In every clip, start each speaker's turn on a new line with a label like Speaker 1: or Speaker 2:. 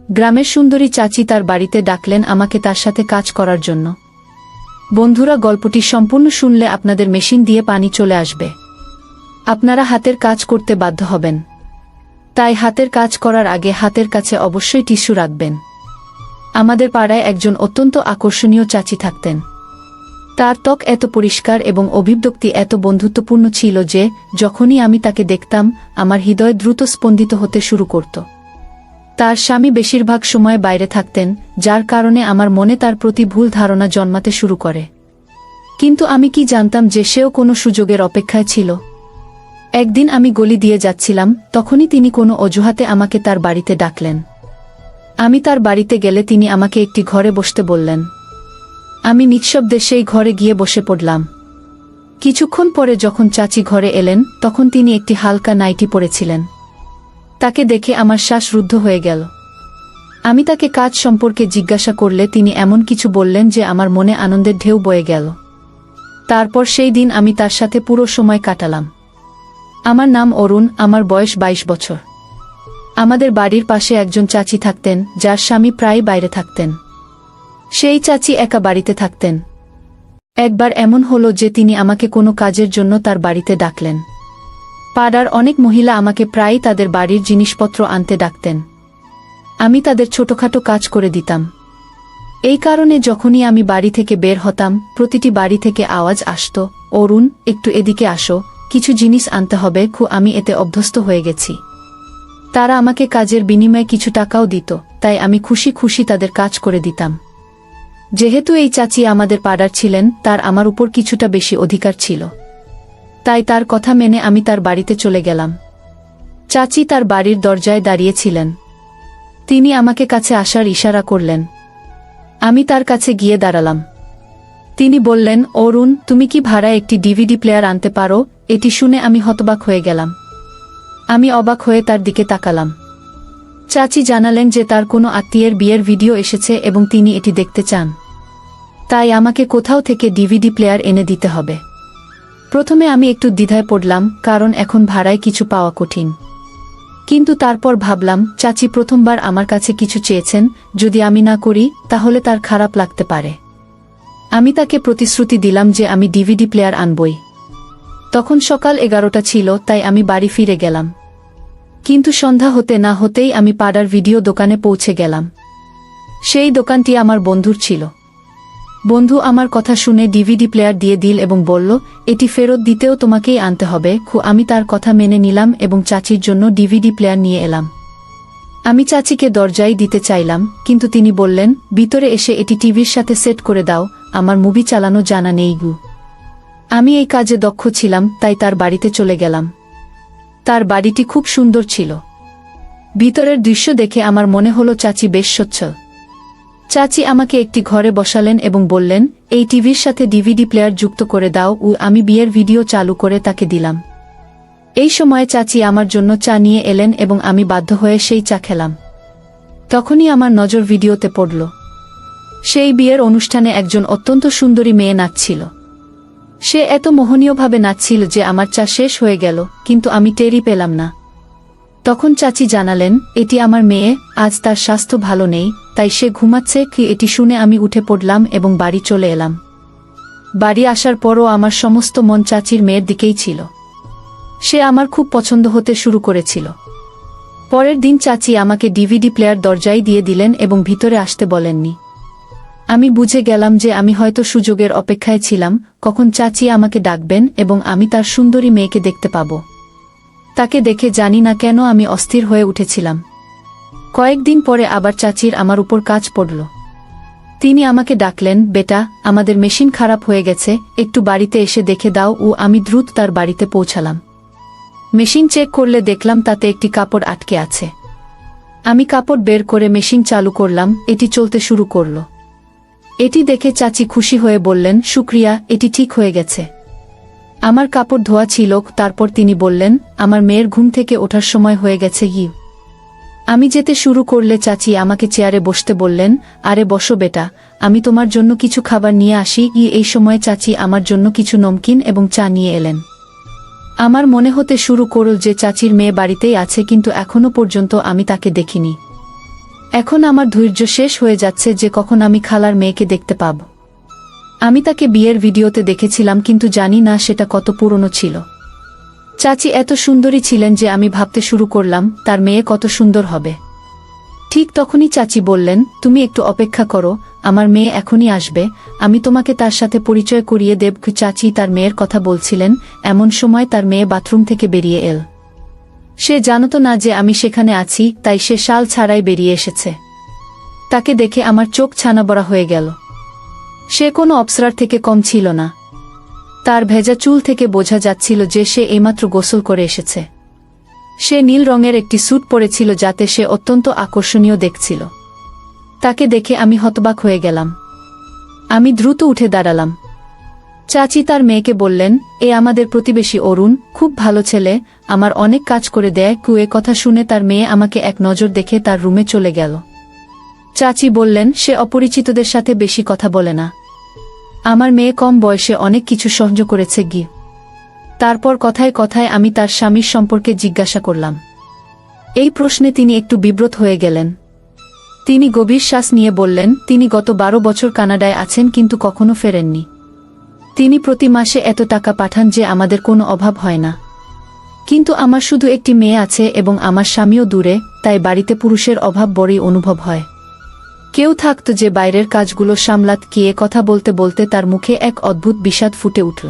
Speaker 1: গ্রামের সুন্দরী চাচি তার বাড়িতে ডাকলেন আমাকে তার সাথে কাজ করার জন্য। বন্ধুরা, গল্পটি সম্পূর্ণ শুনলে আপনাদের মেশিন দিয়ে পানি চলে আসবে। আপনারা হাতের কাজ করতে বাধ্য হবেন। তাই হাতের কাজ করার আগে হাতের কাছে অবশ্যই টিস্যু রাখবেন। আমাদের পাড়ায় একজন অত্যন্ত আকর্ষণীয় চাচি থাকতেন। তার ত্বক এত পরিষ্কার এবং অভিব্যক্তি এত বন্ধুত্বপূর্ণ ছিল যে যখনই আমি তাকে দেখতাম আমার হৃদয় দ্রুত স্পন্দিত হতে শুরু করত। তার স্বামী বেশিরভাগ সময় বাইরে থাকতেন, যার কারণে আমার মনে তার প্রতি ভুল ধারণা জন্মাতে শুরু করে। কিন্তু আমি কি জানতাম যে সেও কোনো সুযোগের অপেক্ষায় ছিল। একদিন আমি গলি দিয়ে যাচ্ছিলাম, তখনই তিনি কোনো অজুহাতে আমাকে তার বাড়িতে ডাকলেন। আমি তার বাড়িতে গেলে তিনি আমাকে একটি ঘরে বসতে বললেন। আমি নিঃশব্দে সেই ঘরে গিয়ে বসে পড়লাম। কিছুক্ষণ পরে যখন চাচি ঘরে এলেন তখন তিনি একটি হালকা নাইটি পরেছিলেন। তাকে দেখে আমার শ্বাস রুদ্ধ হয়ে গেল। আমি তাকে কাজ সম্পর্কে জিজ্ঞাসা করলে তিনি এমন কিছু বললেন যে আমার মনে আনন্দের ঢেউ বয়ে গেল। তারপর সেই দিন আমি তার সাথে পুরো সময় কাটালাম। আমার নাম অরুণ, আমার বয়স 22 বছর। আমাদের বাড়ির পাশে একজন চাচি থাকতেন যার স্বামী প্রায় বাইরে থাকতেন। সেই চাচি একা বাড়িতে থাকতেন। একবার এমন হলো যে তিনি আমাকে কোনো কাজের জন্য তার বাড়িতে ডাকলেন। পাড়ার অনেক মহিলা আমাকে প্রায়ই তাদের বাড়ির জিনিসপত্র আনতে ডাকতেন। আমি তাদের ছোটখাটো কাজ করে দিতাম। এই কারণে যখনই আমি বাড়ি থেকে বের হতাম প্রতিটি বাড়ি থেকে আওয়াজ আসত, অরুণ, একটু এদিকে আসো, কিছু জিনিস আনতে হবে। আমি এতে অভ্যস্ত হয়ে গেছি। তারা আমাকে কাজের বিনিময়ে কিছু টাকাও দিত, তাই আমি খুশি খুশি তাদের কাজ করে দিতাম। যেহেতু এই চাচি আমাদের পাড়ার ছিলেন, তার আমার উপর কিছুটা বেশি অধিকার ছিল। তাই তার কথা মেনে আমি তার বাড়িতে চলে গেলাম। চাচি তার বাড়ির দরজায় দাঁড়িয়েছিলেন। তিনি আমাকে কাছে আসার ইশারা করলেন। আমি তার কাছে গিয়ে দাঁড়ালাম। তিনি বললেন, অরুণ, তুমি কি ভাড়ায় একটি ডিভিডি প্লেয়ার আনতে পারো? এটি শুনে আমি হতবাক হয়ে গেলাম। আমি অবাক হয়ে তার দিকে তাকালাম। চাচি জানালেন যে তার কোনো আত্মীয়ের বিয়ের ভিডিও এসেছে এবং তিনি এটি দেখতে চান। তাই আমাকে কোথাও থেকে ডিভিডি প্লেয়ার এনে দিতে হবে। প্রথমে আমি একটু দ্বিধায় পড়লাম, কারণ এখন ভাড়ায় কিছু পাওয়া কঠিন। কিন্তু তারপর ভাবলাম, চাচি প্রথমবার আমার কাছে কিছু চেয়েছেন, যদি আমি না করি তাহলে তার খারাপ লাগতে পারে। আমি তাকে প্রতিশ্রুতি দিলাম যে আমি ডিভিডি প্লেয়ার আনবই। তখন সকাল 11টা ছিল, তাই আমি বাড়ি ফিরে গেলাম। কিন্তু সন্ধ্যা হতে না হতেই আমি পাড়ার ভিডিও দোকানে পৌঁছে গেলাম। সেই দোকানটি আমার বন্ধুর ছিল। বন্ধু আমার কথা শুনে ডিভিডি প্লেয়ার দিয়ে দিল এবং বলল, এটি ফেরত দিতেও তোমাকেই আনতে হবে। আমি তার কথা মেনে নিলাম এবং চাচির জন্য ডিভিডি প্লেয়ার নিয়ে এলাম। আমি চাচিকে দরজায় দিতে চাইলাম, কিন্তু তিনি বললেন, ভিতরে এসে এটি টিভির সাথে সেট করে দাও, আমার মুভি চালানো জানা নেই গু। আমি এই কাজে দক্ষ ছিলাম, তাই তার বাড়িতে চলে গেলাম। তার বাড়িটি খুব সুন্দর ছিল। ভিতরের দৃশ্য দেখে আমার মনে হলো চাচি বেশ সচ্ছল। চাচি আমাকে একটি ঘরে বসালেন এবং বললেন, এই টিভির সাথে ডিভিডি প্লেয়ার যুক্ত করে দাও। আমি বিয়ের ভিডিও চালু করে তাকে দিলাম। এই সময়ে চাচি আমার জন্য চা নিয়ে এলেন এবং আমি বাধ্য হয়ে সেই চা খেলাম। তখনই আমার নজর ভিডিওতে পড়ল। সেই বিয়ের অনুষ্ঠানে একজন অত্যন্ত সুন্দরী মেয়ে নাচছিল। সে এত মোহনীয়ভাবে নাচছিল যে আমার চা শেষ হয়ে গেল, কিন্তু আমি টেরই পেলাম না। তখন চাচি জানালেন, এটি আমার মেয়ে, আজ তার স্বাস্থ্য ভালো নেই, তাই সে ঘুমাচ্ছে। এটি শুনে আমি উঠে পড়লাম এবং বাড়ি চলে এলাম। বাড়ি আসার পরও আমার সমস্ত মন চাচির মেয়ের দিকেই ছিল। সে আমার খুব পছন্দ হতে শুরু করেছিল। পরের দিন চাচি আমাকে ডিভিডি প্লেয়ার দরজায় দিয়ে দিলেন এবং ভিতরে আসতে বলেননি। আমি বুঝে গেলাম যে আমি হয়তো সুযোগের অপেক্ষায় ছিলাম, কখন চাচি আমাকে ডাকবেন এবং আমি তার সুন্দরী মেয়েকে দেখতে পাব। তাকে দেখে জানি না কেন আমি অস্থির হয়ে উঠেছিলাম। কয়েকদিন পরে আবার চাচির আমার উপর কাজ পড়ল। তিনি আমাকে ডাকলেন, বেটা, আমাদের মেশিন খারাপ হয়ে গেছে, একটু বাড়িতে এসে দেখে দাও। আমি দ্রুত তার বাড়িতে পৌঁছালাম। মেশিন চেক করলে দেখলাম তাতে একটি কাপড় আটকে আছে। আমি কাপড় বের করে মেশিন চালু করলাম, এটি চলতে শুরু করল। এটি দেখে চাচি খুশি হয়ে বললেন, শুক্রিয়া, এটি ঠিক হয়ে গেছে। আমার কাপড় ধোয়া ছিল। তারপর তিনি বললেন, আমার মেয়ের ঘুম থেকে ওঠার সময় হয়ে গেছে। আমি যেতে শুরু করলে চাচি আমাকে চেয়ারে বসতে বললেন, আরে বসো বেটা, আমি তোমার জন্য কিছু খাবার নিয়ে আসি। এই সময় চাচি আমার জন্য কিছু নমকিন এবং চা নিয়ে এলেন। আমার মনে হতে শুরু করল যে চাচির মেয়ে বাড়িতেই আছে, কিন্তু এখনো পর্যন্ত আমি তাকে দেখিনি। এখন আমার ধৈর্য শেষ হয়ে যাচ্ছে যে কখন আমি খালার মেয়েকে দেখতে পাব। আমি তাকে বিয়ের ভিডিওতে দেখেছিলাম, কিন্তু জানি না সেটা কত পুরনো ছিল। চাচি এত সুন্দরী ছিলেন যে আমি ভাবতে শুরু করলাম তার মেয়ে কত সুন্দর হবে। ঠিক তখনই চাচি বললেন, তুমি একটু অপেক্ষা করো, আমার মেয়ে এখনই আসবে, আমি তোমাকে তার সাথে পরিচয় করিয়ে দেব। চাচি তার মেয়ের কথা বলছিলেন, এমন সময় তার মেয়ে বাথরুম থেকে বেরিয়ে এল। সে জানত না যে আমি সেখানে আছি, তাই সে শাল ছাড়াই বেরিয়ে এসেছে। তাকে দেখে আমার চোখ ছানাবড়া হয়ে গেল। সে কোনো অপ্সরার থেকে কম ছিল না। তার ভেজা চুল থেকে বোঝা যাচ্ছিল যে সে এইমাত্র গোসল করে এসেছে। সে নীল রঙের একটি স্যুট পরেছিল যাতে সে অত্যন্ত আকর্ষণীয় দেখছিল। তাকে দেখে আমি হতবাক হয়ে গেলাম। আমি দ্রুত উঠে দাঁড়ালাম। চাচি তার মেয়েকে বললেন, এ আমাদের প্রতিবেশী অরুণ, খুব ভালো ছেলে, আমার অনেক কাজ করে দেয়। এ কথা শুনে তার মেয়ে আমাকে এক নজর দেখে তার রুমে চলে গেল। চাচি বললেন, সে অপরিচিতদের সাথে বেশি কথা বলে না। আমার মেয়ে কম বয়সে অনেক কিছু সহ্য করেছে গি। তারপর কথায় কথায় আমি তার স্বামীর সম্পর্কে জিজ্ঞাসা করলাম। এই প্রশ্নে তিনি একটু বিব্রত হয়ে গেলেন। তিনি গভীর শ্বাস নিয়ে বললেন, তিনি গত 12 বছর কানাডায় আছেন কিন্তু কখনো ফেরেননি। তিনি প্রতি মাসে এত টাকা পাঠান যে আমাদের কোনো অভাব হয় না। কিন্তু আমার শুধু একটি মেয়ে আছে এবং আমার স্বামীও দূরে, তাই বাড়িতে পুরুষের অভাব বড়ই অনুভব হয়। কেউ থাকত যে বাইরের কাজগুলো সামলাত। গিয়ে কথা বলতে বলতে তার মুখে এক অদ্ভুত বিষাদ ফুটে উঠল।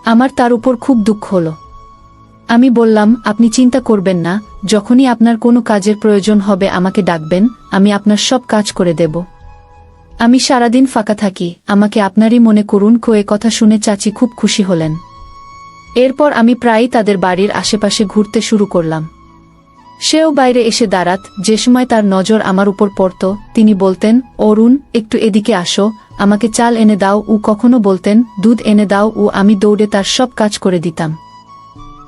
Speaker 1: আমার তার উপর খুব দুঃখ হল। আমি বললাম, আপনি চিন্তা করবেন না, যখনই আপনার কোনো কাজের প্রয়োজন হবে আমাকে ডাকবেন, আমি আপনার সব কাজ করে দেব। আমি সারাদিন ফাঁকা থাকি, আমাকে আপনারই মনে করুন। এ কথা শুনে চাচি খুব খুশি হলেন। এরপর আমি প্রায়ই তাদের বাড়ির আশেপাশে ঘুরতে শুরু করলাম। সেও বাইরে এসে দাঁড়াত। যে সময় তার নজর আমার উপর পড়ত, তিনি বলতেন, অরুণ, একটু এদিকে আসো, আমাকে চাল এনে দাও। কখনো বলতেন, দুধ এনে দাও। আমি দৌড়ে তার সব কাজ করে দিতাম।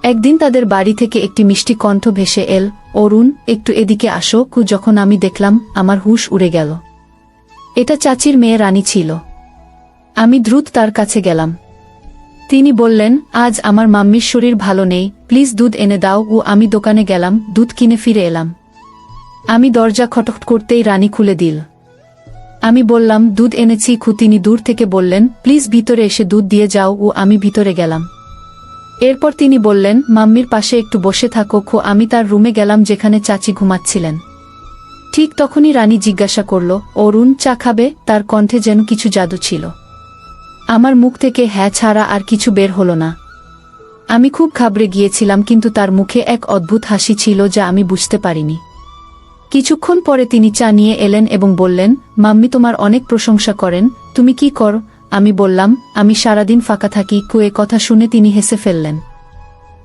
Speaker 1: একদিন তাদের বাড়ি থেকে একটি মিষ্টি কণ্ঠ ভেসে এল, অরুণ, একটু এদিকে আসো। যখন আমি দেখলাম, আমার হুঁশ উড়ে গেল। এটা চাচির মেয়ে রানী ছিল। আমি দ্রুত তার কাছে গেলাম। তিনি বললেন, আজ আমার মাম্মির শরীর ভালো নেই, প্লিজ দুধ এনে দাও। আমি দোকানে গেলাম, দুধ কিনে ফিরে এলাম। আমি দরজা খটখট করতেই রানী খুলে দিল। আমি বললাম, দুধ এনেছি। তিনি দূর থেকে বললেন, প্লিজ ভিতরে এসে দুধ দিয়ে যাও। আমি ভিতরে গেলাম। এরপর তিনি বললেন, মাম্মির পাশে একটু বসে থাকো। আমি তার রুমে গেলাম যেখানে চাচি ঘুমাচ্ছিলেন। ঠিক তখনই রানী জিজ্ঞাসা করল, অরুণ, চা খাবে? তার কণ্ঠে যেন কিছু জাদু ছিল। আমার মুখ থেকে হ্যাঁ ছাড়া আর কিছু বের হলো না। আমি খুব ঘাবড়ে গিয়েছিলাম, কিন্তু তার মুখে এক অদ্ভুত হাসি ছিল যা আমি বুঝতে পারিনি। কিছুক্ষণ পরে তিনি চা নিয়ে এলেন এবং বললেন, মাম্মি তোমার অনেক প্রশংসা করেন, তুমি কি করো? আমি বললাম, আমি সারাদিন ফাঁকা থাকি। এ কথা শুনে তিনি হেসে ফেললেন।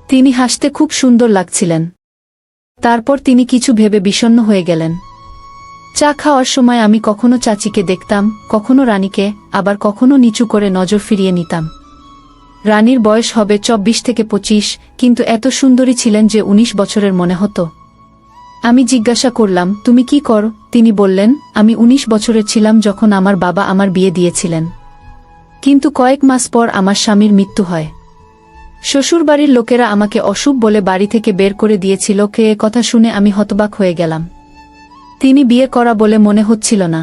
Speaker 1: তিনি হাসতে খুব সুন্দর লাগছিলেন। তারপর তিনি কিছু ভেবে বিষণ্ণ হয়ে গেলেন। চা খাওয়ার সময় আমি কখনো চাচিকে দেখতাম, কখনো রানীকে, আবার কখনো নিচু করে নজর ফিরিয়ে নিতাম। রানীর বয়স হবে 24 থেকে 25, কিন্তু এত সুন্দরী ছিলেন যে 19 বছরের মনে হতো। আমি জিজ্ঞাসা করলাম, তুমি কি করো? তিনি বললেন, আমি 19 বছরের ছিলাম যখন আমার বাবা আমার বিয়ে দিয়েছিলেন। কিন্তু কয়েক মাস পর আমার স্বামীর মৃত্যু হয়। শ্বশুরবাড়ির লোকেরা আমাকে অশুভ বলে বাড়ি থেকে বের করে দিয়েছিল। এ কথা শুনে আমি হতবাক হয়ে গেলাম। তিনি বিয়ে করা বলে মনে হচ্ছিল না।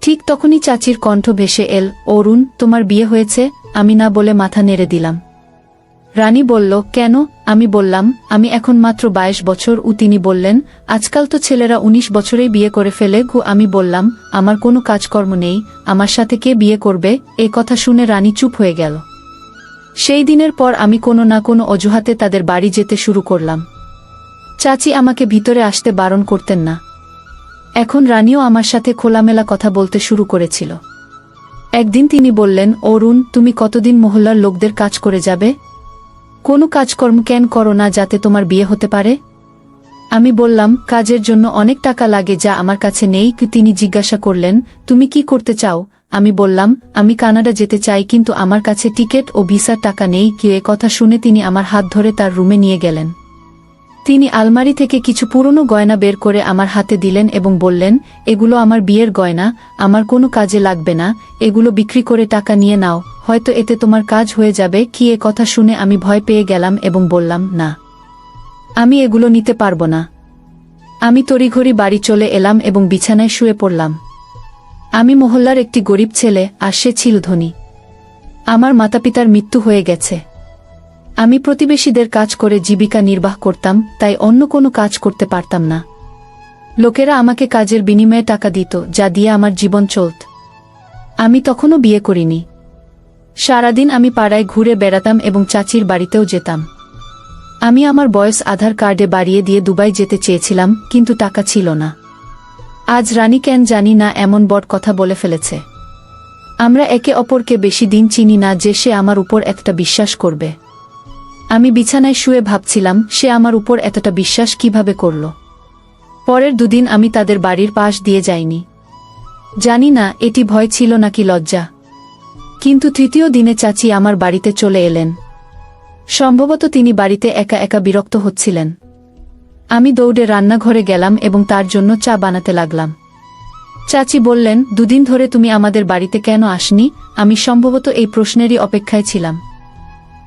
Speaker 1: ঠিক তখনই চাচির কণ্ঠ ভেসে এল, অরুণ, তোমার বিয়ে হয়েছে? আমি না বলে মাথা নেড়ে দিলাম। রানী বলল, কেন? আমি বললাম, আমি এখন মাত্র 22 বছর। তিনি বললেন, আজকাল তো ছেলেরা 19 বছরেই বিয়ে করে ফেলে। আমি বললাম, আমার কোনো কাজকর্ম নেই, আমার সাথে কে বিয়ে করবে? এ কথা শুনে রানী চুপ হয়ে গেল। সেই দিনের পর আমি কোনো না কোনো অজুহাতে তাদের বাড়ি যেতে শুরু করলাম। চাচি আমাকে ভিতরে আসতে বারণ করতেন না। এখন রানীও আমার সাথে খোলামেলা কথা বলতে শুরু করেছিল। একদিন তিনি বললেন, অরুণ, তুমি কতদিন মহল্লার লোকদের কাজ করে যাবে? কোনো কাজকর্ম কেন করো না যাতে তোমার বিয়ে হতে পারে? আমি বললাম, কাজের জন্য অনেক টাকা লাগে যা আমার কাছে নেই। তিনি জিজ্ঞাসা করলেন, তুমি কি করতে চাও? আমি বললাম, আমি কানাডা যেতে চাই, কিন্তু আমার কাছে টিকিট ও ভিসার টাকা নেই। এ কথা শুনে তিনি আমার হাত ধরে তার রুমে নিয়ে গেলেন। তিনি আলমারি থেকে কিছু পুরনো গয়না বের করে আমার হাতে দিলেন এবং বললেন, এগুলো আমার বিয়ের গয়না, আমার কোনো কাজে লাগবে না, এগুলো বিক্রি করে টাকা নিয়ে নাও, হয়তো এতে তোমার কাজ হয়ে যাবে। এ কথা শুনে আমি ভয় পেয়ে গেলাম এবং বললাম, না, আমি এগুলো নিতে পারবো না। আমি তড়িঘড়ি বাড়ি চলে এলাম এবং বিছানায় শুয়ে পড়লাম। আমি মহল্লার একটি গরিব ছেলে, আর সে ছিল ধনী। আমার মাতাপিতার মৃত্যু হয়ে গেছে। আমি প্রতিবেশীদের কাজ করে জীবিকা নির্বাহ করতাম, তাই অন্য কোনো কাজ করতে পারতাম না। লোকেরা আমাকে কাজের বিনিময়ে টাকা দিত, যা দিয়ে আমার জীবন চলত। আমি তখনও বিয়ে করিনি। সারাদিন আমি পাড়ায় ঘুরে বেড়াতাম এবং চাচির বাড়িতেও যেতাম। আমি আমার বয়স আধার কার্ডে বাড়িয়ে দিয়ে দুবাই যেতে চেয়েছিলাম, কিন্তু টাকা ছিল না। আজ রানী কেন জানি না এমন বড় কথা বলে ফেলেছে। আমরা একে অপরকে বেশি দিন চিনি না যে সে আমার উপর এতটা বিশ্বাস করবে। আমি বিছানায় শুয়ে ভাবছিলাম, সে আমার উপর এতটা বিশ্বাস কিভাবে করল। পরের দুদিন আমি তাদের বাড়ির পাশ দিয়ে যাইনি। জানি না এটি ভয় ছিল নাকি লজ্জা। কিন্তু তৃতীয় দিনে চাচি আমার বাড়িতে চলে এলেন। সম্ভবত তিনি বাড়িতে একা একা বিরক্ত হচ্ছিলেন। আমি দৌড়ে রান্নাঘরে গেলাম এবং তার জন্য চা বানাতে লাগলাম। চাচি বললেন, দুদিন ধরে তুমি আমাদের বাড়িতে কেন আসনি? আমি সম্ভবত এই প্রশ্নেরই অপেক্ষায় ছিলাম।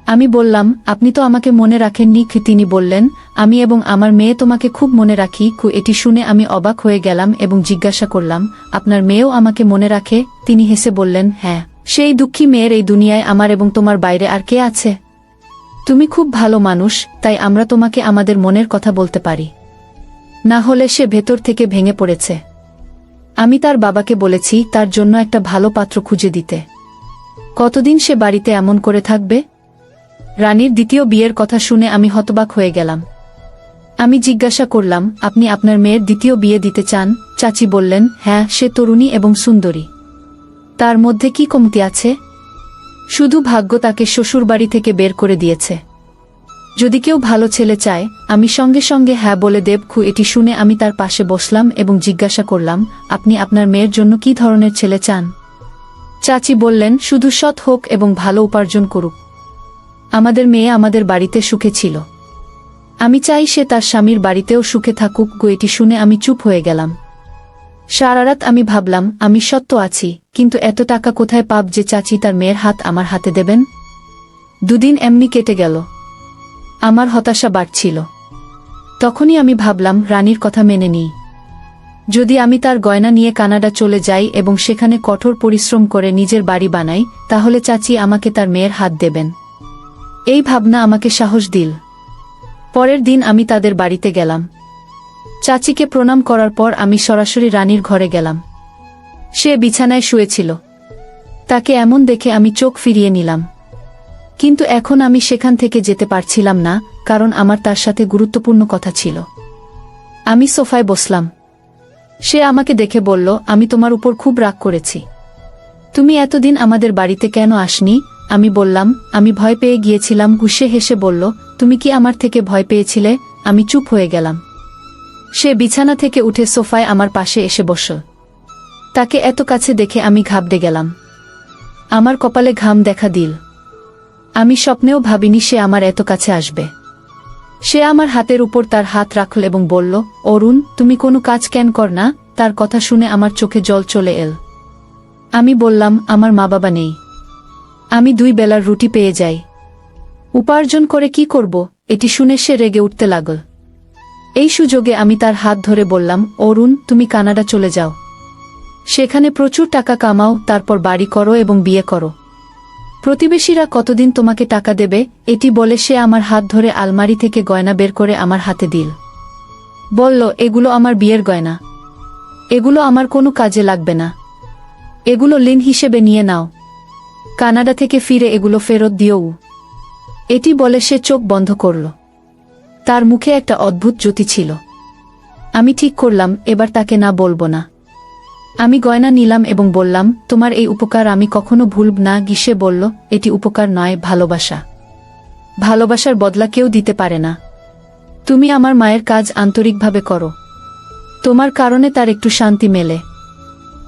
Speaker 1: আমি বললাম, আপনি তো আমাকে মনে রাখেননি। তিনি বললেন, আমি এবং আমার মেয়ে তোমাকে খুব মনে রাখি। এটি শুনে আমি অবাক হয়ে গেলাম এবং জিজ্ঞাসা করলাম, আপনার মেয়েও আমাকে মনে রাখে? তিনি হেসে বললেন, হ্যাঁ। সেই দুঃখী মেয়ের এই দুনিয়ায় আমার এবং তোমার বাইরে আর কে আছে? তুমি খুব ভালো মানুষ, তাই আমরা তোমাকে আমাদের মনের কথা বলতে পারি। না হলে সে ভেতর থেকে ভেঙে পড়েছে। আমি তার বাবাকে বলেছি তার জন্য একটা ভালো পাত্র খুঁজে দিতে। কতদিন সে বাড়িতে এমন করে থাকবে? রানীর দ্বিতীয় বিয়ের কথা শুনে আমি হতবাক হয়ে গেলাম। আমি জিজ্ঞাসা করলাম, আপনি আপনার মেয়ের দ্বিতীয় বিয়ে দিতে চান? চাচি বললেন, হ্যাঁ, সে তরুণী এবং সুন্দরী। তার মধ্যে কি কমতি আছে? শুধু ভাগ্য তাকে শ্বশুরবাড়ি থেকে বের করে দিয়েছে। যদি কেউ ভালো ছেলে চায়, আমি সঙ্গে সঙ্গে হ্যাঁ বলে দেব। এটি শুনে আমি তার পাশে বসলাম এবং জিজ্ঞাসা করলাম, আপনি আপনার মেয়ের জন্য কি ধরনের ছেলে চান? চাচি বললেন, শুধু সৎ হোক এবং ভালো উপার্জন করুক। আমাদের মেয়ে আমাদের বাড়িতে সুখে ছিল। আমি চাই সে তার স্বামীর বাড়িতেও সুখে থাকুক। এটি শুনে আমি চুপ হয়ে গেলাম। সারা রাত আমি ভাবলাম, আমি সত্য আছি, কিন্তু এত টাকা কোথায় পাব যে চাচি তার মেয়ের হাত আমার হাতে দেবেন? দুদিন এমনি কেটে গেল। আমার হতাশা বাড়ছিল। তখনই আমি ভাবলাম, রানীর কথা মেনে নিই। যদি আমি তার গয়না নিয়ে কানাডা চলে যাই এবং সেখানে কঠোর পরিশ্রম করে নিজের বাড়ি বানাই, তাহলে চাচি আমাকে তার মেয়ের হাত দেবেন। এই ভাবনা আমাকে সাহস দিল। পরের দিন আমি তাদের বাড়িতে গেলাম। চাচিকে প্রণাম করার পর আমি সরাসরি রানীর ঘরে গেলাম। সে বিছানায় শুয়েছিল। তাকে এমন দেখে আমি চোখ ফিরিয়ে নিলাম। কিন্তু এখন আমি সেখান থেকে যেতে পারছিলাম না, কারণ আমার তার সাথে গুরুত্বপূর্ণ কথা ছিল। আমি সোফায় বসলাম। সে আমাকে দেখে বলল, আমি তোমার উপর খুব রাগ করেছি। তুমি এতদিন আমাদের বাড়িতে কেন আসনি? আমি বললাম, আমি ভয় পেয়ে গিয়েছিলাম। সে হেসে বলল, তুমি কি আমার থেকে ভয় পেয়েছিলে? আমি চুপ হয়ে গেলাম। সে বিছানা থেকে উঠে সোফায় আমার পাশে এসে বসল। তাকে এত কাছে দেখে আমি ঘাবড়ে গেলাম। আমার কপালে ঘাম দেখা দিল। আমি স্বপ্নেও ভাবিনি সে আমার এত কাছে আসবে। সে আমার হাতের উপর তার হাত রাখল এবং বলল, অরুণ, তুমি কোনো কাজ কেন কর না? তার কথা শুনে আমার চোখে জল চলে এল। আমি বললাম, আমার মা বাবা নেই। আমি 2 বেলার রুটি পেয়ে যাই। উপার্জন করে কি করব? এটি শুনে সে রেগে উঠতে লাগল। এই সুযোগে আমি তার হাত ধরে বললাম, অরুণ, তুমি কানাডা চলে যাও। সেখানে প্রচুর টাকা কামাও, তারপর বাড়ি করো এবং বিয়ে করো। প্রতিবেশীরা কতদিন তোমাকে টাকা দেবে? এটি বলে সে আমার হাত ধরে আলমারি থেকে গয়না বের করে আমার হাতে দিল। বলল, এগুলো আমার বিয়ের গয়না। এগুলো আমার কোনো কাজে লাগবে না। এগুলো ঋণ হিসেবে নিয়ে নাও। কানাডা থেকে ফিরে এগুলো ফেরত দিও। এটি বলে সে চোখ বন্ধ করল। তার মুখে একটা অদ্ভুত জ্যোতি ছিল। আমি ঠিক করলাম, এবার তাকে না বলবো না। আমি গয়না নিলাম এবং বললাম, তোমার এই উপকার আমি কখনো ভুলব না। সে বলল, এটি উপকার নয়, ভালোবাসা। ভালোবাসার বদলা কেউ দিতে পারে না। তুমি আমার মায়ের কাজ আন্তরিকভাবে করো। তোমার কারণে তার একটু শান্তি মেলে।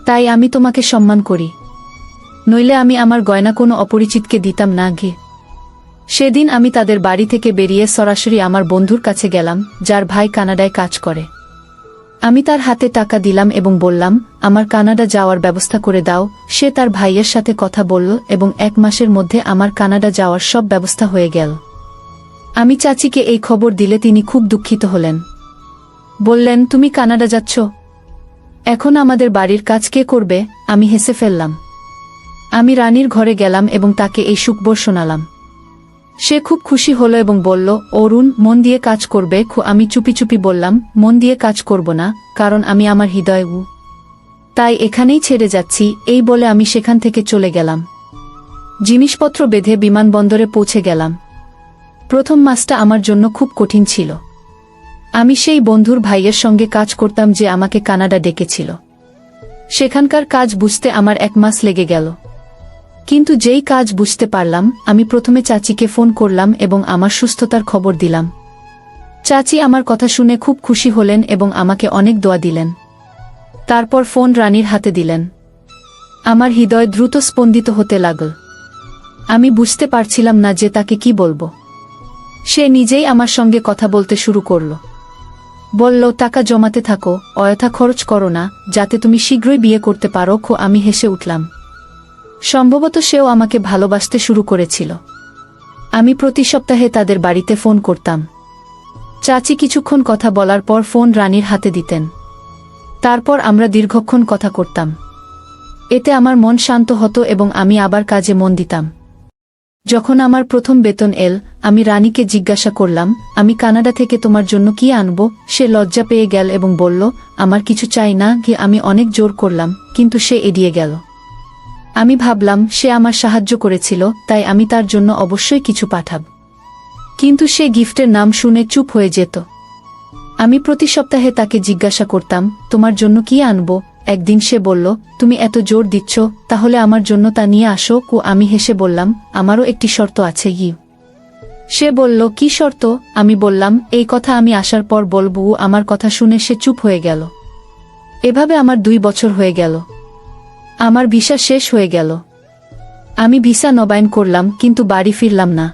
Speaker 1: তাই আমি তোমাকে সম্মান করি। নইলে আমি আমার গয়না কোনো অপরিচিতকে দিতাম না। সেদিন আমি তাদের বাড়ি থেকে বেরিয়ে সরাসরি আমার বন্ধুর কাছে গেলাম, যার ভাই কানাডায় কাজ করে। আমি তার হাতে টাকা দিলাম এবং বললাম, আমার কানাডা যাওয়ার ব্যবস্থা করে দাও। সে তার ভাইয়ের সাথে কথা বলল এবং 1 মাসের মধ্যে আমার কানাডা যাওয়ার সব ব্যবস্থা হয়ে গেল। আমি চাচিকে এই খবর দিলে তিনি খুব দুঃখিত হলেন। বললেন, তুমি কানাডা যাচ্ছ? এখন আমাদের বাড়ির কাজ কে করবে? আমি হেসে ফেললাম। আমি রানীর ঘরে গেলাম এবং তাকে এই সুখবর শোনালাম। সে খুব খুশি হলো এবং বলল, অরুণ, মন দিয়ে কাজ করবে। আমি চুপি চুপি বললাম, মন দিয়ে কাজ করব না, কারণ আমি আমার হৃদয় তাই এখানেই ছেড়ে যাচ্ছি। এই বলে আমি সেখান থেকে চলে গেলাম। জিনিসপত্র বেঁধে বিমানবন্দরে পৌঁছে গেলাম। প্রথম মাসটা আমার জন্য খুব কঠিন ছিল। আমি সেই বন্ধুর ভাইয়ের সঙ্গে কাজ করতাম যে আমাকে কানাডা ডেকেছিল। সেখানকার কাজ বুঝতে আমার 1 মাস লেগে গেল। কিন্তু যেই কাজ বুঝতে পারলাম, আমি প্রথমে চাচিকে ফোন করলাম এবং আমার সুস্থতার খবর দিলাম। চাচি আমার কথা শুনে খুব খুশি হলেন এবং আমাকে অনেক দোয়া দিলেন। তারপর ফোন রানীর হাতে দিলেন। আমার হৃদয় দ্রুত স্পন্দিত হতে লাগল। আমি বুঝতে পারছিলাম না যে তাকে কি বলবো। সে নিজেই আমার সঙ্গে কথা বলতে শুরু করল। বলল, টাকা জমাতে থাকো, অযথা খরচ করো না, যাতে তুমি শীঘ্রই বিয়ে করতে পারো। আমি হেসে উঠলাম। সম্ভবত সেও আমাকে ভালোবাসতে শুরু করেছিল। আমি প্রতি সপ্তাহে তাদের বাড়িতে ফোন করতাম। চাচি কিছুক্ষণ কথা বলার পর ফোন রানীর হাতে দিতেন। তারপর আমরা দীর্ঘক্ষণ কথা করতাম। এতে আমার মন শান্ত হতো এবং আমি আবার কাজে মন দিতাম। যখন আমার প্রথম বেতন এল, আমি রানীকে জিজ্ঞাসা করলাম, আমি কানাডা থেকে তোমার জন্য কি আনব? সে লজ্জা পেয়ে গেল এবং বলল, আমার কিছু চাই না। আমি অনেক জোর করলাম, কিন্তু সে এড়িয়ে গেল। আমি ভাবলাম, সে আমার সাহায্য করেছিল, তাই আমি তার জন্য অবশ্যই কিছু পাঠাব। কিন্তু সে গিফটের নাম শুনে চুপ হয়ে যেত। আমি প্রতি সপ্তাহে তাকে জিজ্ঞাসা করতাম, তোমার জন্য কি আনব? একদিন সে বলল, তুমি এত জোর দিচ্ছ, তাহলে আমার জন্য তা নিয়ে আসো। আমি হেসে বললাম, আমারও একটি শর্ত আছে। সে বলল, কি শর্ত? আমি বললাম, এই কথা আমি আসার পর বলবো। আমার কথা শুনে সে চুপ হয়ে গেল। এভাবে আমার 2 বছর হয়ে গেল। আমার ভিসা শেষ হয়ে গেল। আমি ভিসা নবায়ন করলাম, কিন্তু বাড়ি ফিরলাম না।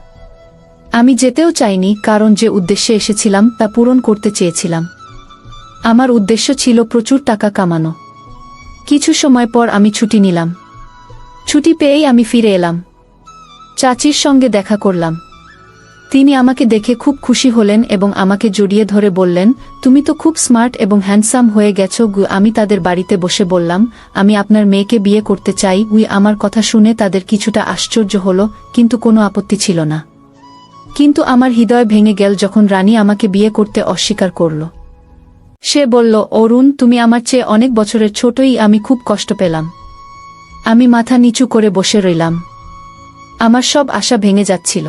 Speaker 1: আমি যেতেও চাইনি, কারণ যে উদ্দেশ্যে এসেছিলাম তা পূরণ করতে চেয়েছিলাম। আমার উদ্দেশ্য ছিল প্রচুর টাকা কামানো। কিছু সময় পর আমি ছুটি নিলাম। ছুটি পেয়েই আমি ফিরে এলাম। চাচির সঙ্গে দেখা করলাম। তিনি আমাকে দেখে খুব খুশি হলেন এবং আমাকে জড়িয়ে ধরে বললেন, তুমি তো খুব স্মার্ট এবং হ্যান্ডসাম হয়ে গেছো। আমি তাদের বাড়িতে বসে বললাম, আমি আপনার মেয়েকে বিয়ে করতে চাই। আমার কথা শুনে তাদের কিছুটা আশ্চর্য হলো, কিন্তু কোনো আপত্তি ছিল না। কিন্তু আমার হৃদয় ভেঙে গেল যখন রানী আমাকে বিয়ে করতে অস্বীকার করল। সে বলল, অরুণ, তুমি আমার চেয়ে অনেক বছরের ছোটই। আমি খুব কষ্ট পেলাম। আমি মাথা নিচু করে বসে রইলাম। আমার সব আশা ভেঙে যাচ্ছিল।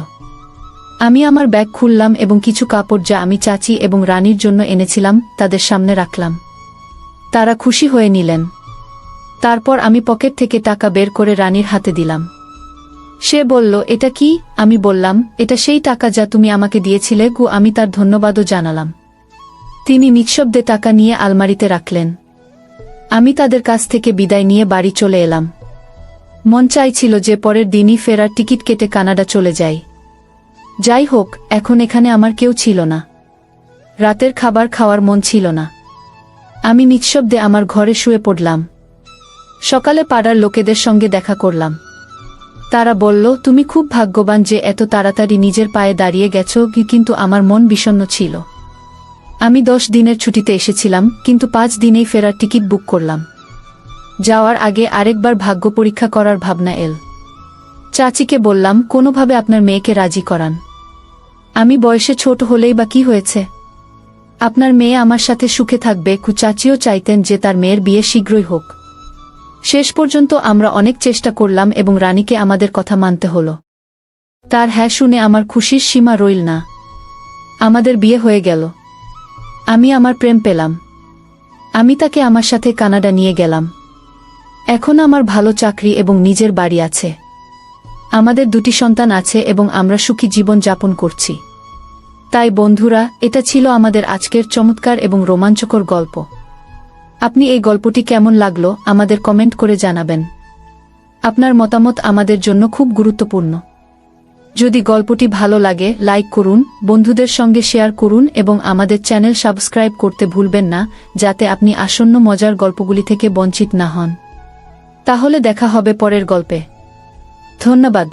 Speaker 1: আমি আমার ব্যাগ খুললাম এবং কিছু কাপড় যা আমি চাচি এবং রানীর জন্য এনেছিলাম তাদের সামনে রাখলাম। তারা খুশি হয়ে নিলেন। তারপর আমি পকেট থেকে টাকা বের করে রানীর হাতে দিলাম। সে বলল, এটা কি? আমি বললাম, এটা সেই টাকা যা তুমি আমাকে দিয়েছিলে। আমি তার ধন্যবাদও জানালাম। তিনি নিঃশব্দে টাকা নিয়ে আলমারিতে রাখলেন। আমি তাদের কাছ থেকে বিদায় নিয়ে বাড়ি চলে এলাম। মন চাইছিল যে পরের দিনই ফেরার টিকিট কেটে কানাডা চলে যাই। যাই হোক, এখন এখানে আমার কেউ ছিল না। রাতের খাবার খাওয়ার মন ছিল না। আমি নিঃশব্দে আমার ঘরে শুয়ে পড়লাম। সকালে পাড়ার লোকেদের সঙ্গে দেখা করলাম। তারা বলল, তুমি খুব ভাগ্যবান যে এত তাড়াতাড়ি নিজের পায়ে দাঁড়িয়ে গেছো। কিন্তু আমার মন বিষণ্ণ ছিল। আমি 10 দিনের ছুটিতে এসেছিলাম, কিন্তু 5 দিনেই ফেরার টিকিট বুক করলাম। যাওয়ার আগে আরেকবার ভাগ্য পরীক্ষা করার ভাবনা এল। চাচিকে বললাম, কোনোভাবে আপনার মেয়েকে রাজি করান। আমি বয়সে ছোট হলেই বা কি হয়েছে? আপনার মেয়ে আমার সাথে সুখে থাকবে। চাচিও চাইতেন যে তার মেয়ের বিয়ে শীঘ্রই হোক। শেষ পর্যন্ত আমরা অনেক চেষ্টা করলাম এবং রানীকে আমাদের কথা মানতে হলো। তার হ্যাঁ শুনে আমার খুশির সীমা রইল না। আমাদের বিয়ে হয়ে গেল। আমি আমার প্রেম পেলাম। আমি তাকে আমার সাথে কানাডা নিয়ে গেলাম। এখন আমার ভালো চাকরি এবং নিজের বাড়ি আছে। আমাদের 2টি সন্তান আছে এবং আমরা সুখী জীবন যাপন করছি। তাই বন্ধুরা, এটা ছিল আমাদের আজকের চমৎকার এবং রোমাঞ্চকর গল্প। আপনি এই গল্পটি কেমন লাগলো আমাদের কমেন্ট করে জানাবেন। আপনার মতামত আমাদের জন্য খুব গুরুত্বপূর্ণ। যদি গল্পটি ভালো লাগে, লাইক করুন, বন্ধুদের সঙ্গে শেয়ার করুন এবং আমাদের চ্যানেল সাবস্ক্রাইব করতে ভুলবেন না, যাতে আপনি আসন্ন মজার গল্পগুলি থেকে বঞ্চিত না হন। তাহলে দেখা হবে পরের গল্পে। ধন্যবাদ।